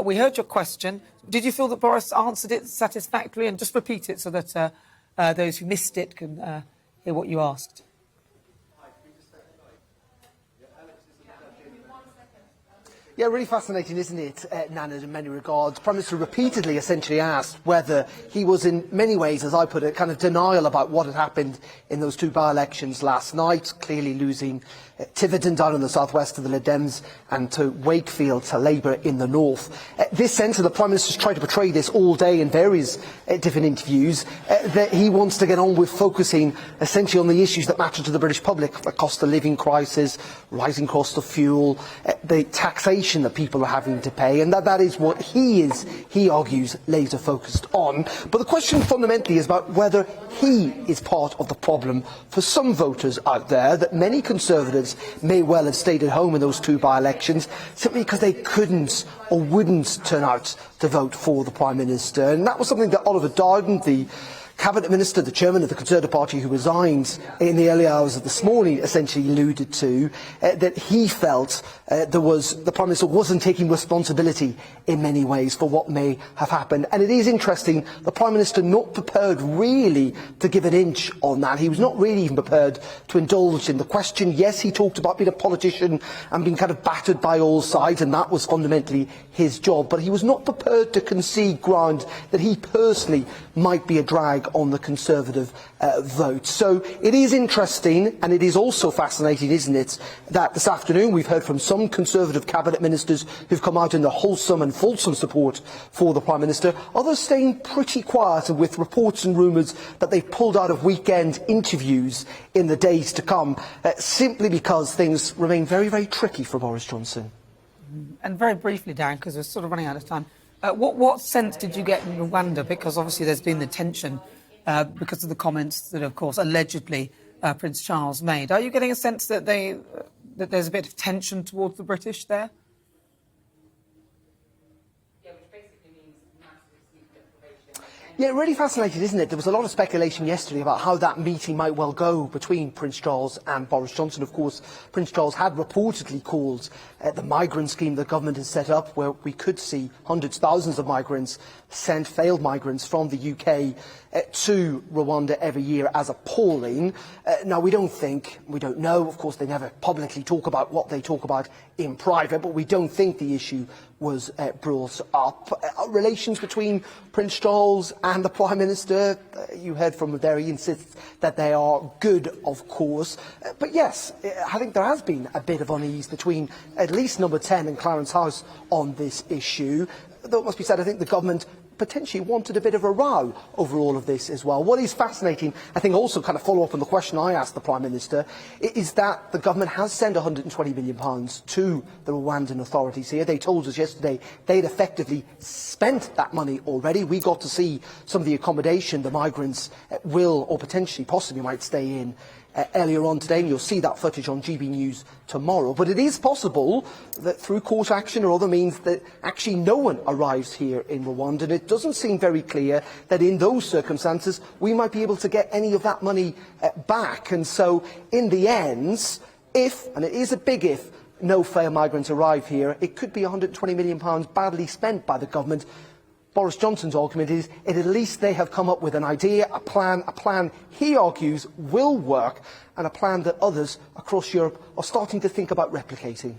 We heard your question. Did you feel that Boris answered it satisfactorily? And just repeat it so that those who missed it can hear what you asked. Yeah, really fascinating, isn't it, Nana, in many regards. Prime Minister repeatedly essentially asked whether he was in many ways, as I put it, kind of denial about what had happened in those two by-elections last night, clearly losing Tiverton down in the southwest to the Lib Dems and to Wakefield to Labour in the north. This sense of the Prime Minister's tried to portray this all day in various different interviews, that he wants to get on with focusing essentially on the issues that matter to the British public, the cost of living crisis, rising cost of fuel, the taxation that people are having to pay, and that is what he argues, laser focused on. But the question fundamentally is about whether he is part of the problem for some voters out there, that many Conservatives may well have stayed at home in those two by-elections simply because they couldn't or wouldn't turn out to vote for the Prime Minister. And that was something that Oliver Dowden, the Cabinet Minister, the chairman of the Conservative Party, who resigned in the early hours of this morning, essentially alluded to, that he felt the Prime Minister wasn't taking responsibility in many ways for what may have happened. And it is interesting, the Prime Minister not prepared really to give an inch on that. He was not really even prepared to indulge in the question. Yes, he talked about being a politician and being kind of battered by all sides, and that was fundamentally his job. But he was not prepared to concede ground that he personally might be a drag on the Conservative vote. So it is interesting, and it is also fascinating, isn't it, that this afternoon we've heard from some Conservative Cabinet Ministers who've come out in the wholesome and fulsome support for the Prime Minister, others staying pretty quiet with reports and rumours that they've pulled out of weekend interviews in the days to come, simply because things remain very, very tricky for Boris Johnson. And very briefly, Darren, because we're sort of running out of time, what sense did you get in Rwanda? Because obviously there's been the tension because of the comments that, of course, allegedly Prince Charles made. Are you getting a sense that that there's a bit of tension towards the British there? Yeah, really fascinating, isn't it? There was a lot of speculation yesterday about how that meeting might well go between Prince Charles and Boris Johnson. Of course, Prince Charles had reportedly called the migrant scheme the government has set up, where we could see hundreds, thousands of migrants send failed migrants from the UK to Rwanda every year, as appalling. Now, we don't know, of course, they never publicly talk about what they talk about in private, but we don't think the issue was brought up. Relations between Prince Charles and the Prime Minister, you heard from him there, he insists that they are good, of course. But yes, I think there has been a bit of unease between at least Number 10 and Clarence House on this issue. Though it must be said, I think the government potentially wanted a bit of a row over all of this as well. What is fascinating, I think, also kind of follow up on the question I asked the Prime Minister, is that the government has sent £120 million to the Rwandan authorities here. They told us yesterday they'd effectively spent that money already. We got to see some of the accommodation the migrants will or potentially possibly might stay in earlier on today, and you'll see that footage on GBNews tomorrow. But it is possible that through court action or other means that actually no one arrives here in Rwanda, and it doesn't seem very clear that in those circumstances we might be able to get any of that money back. And so in the end, if, and it is a big if, no failed migrants arrive here, it could be £120 million badly spent by the government. Boris Johnson's argument is that at least they have come up with an idea, a plan he argues will work, and a plan that others across Europe are starting to think about replicating.